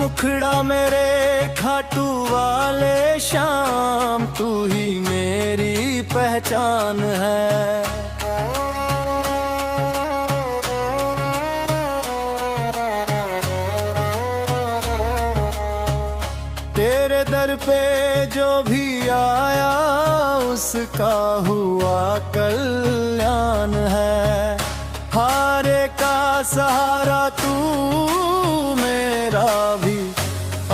मुखड़ा मेरे खाटू वाले श्याम, तू ही मेरी पहचान है। तेरे दर पे जो भी आया उसका हुआ कल्याण है। हारे का सहारा तू मेरा भी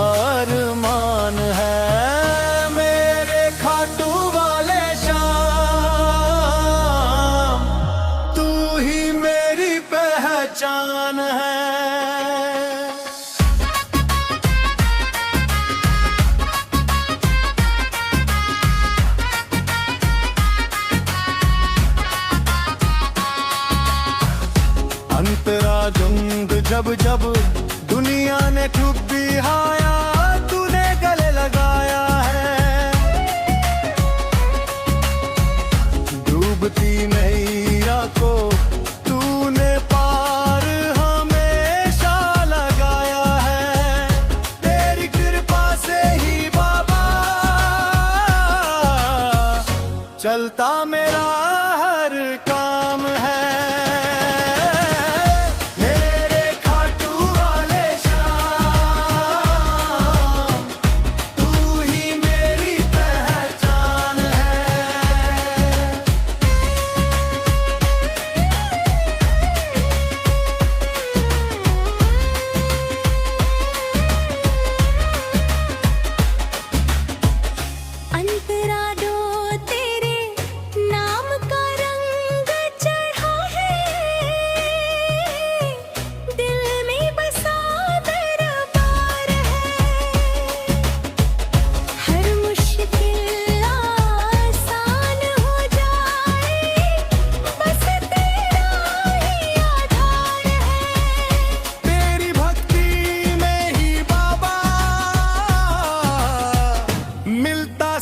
अरमान है। मेरे खाटू वाले श्याम, तू ही मेरी पहचान है। अंतरा धुंध जब जब दुनिया ने ठुप्पी हाया, तूने गले लगाया है। डूबती नैया को तूने पार हमेशा लगाया है। तेरी कृपा से ही बाबा चलता मेरा हर काम है।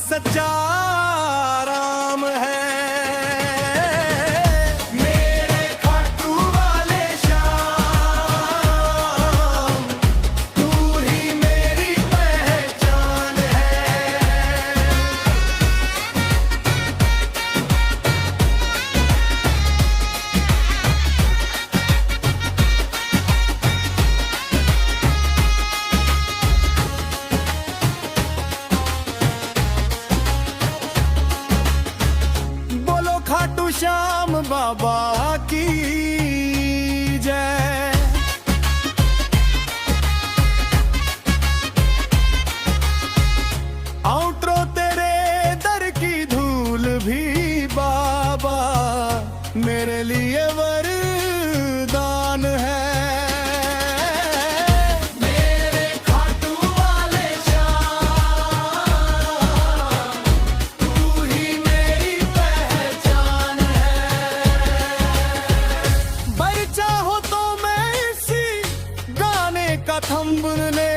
सच्चा राम है। मेरे खाटू वाले श्याम, तू ही मेरी पहचान है। खाटू श्याम बाबा की जय। आउटरो तेरे दर की धूल भी बाबा मेरे लिए वरदान है। थंब ने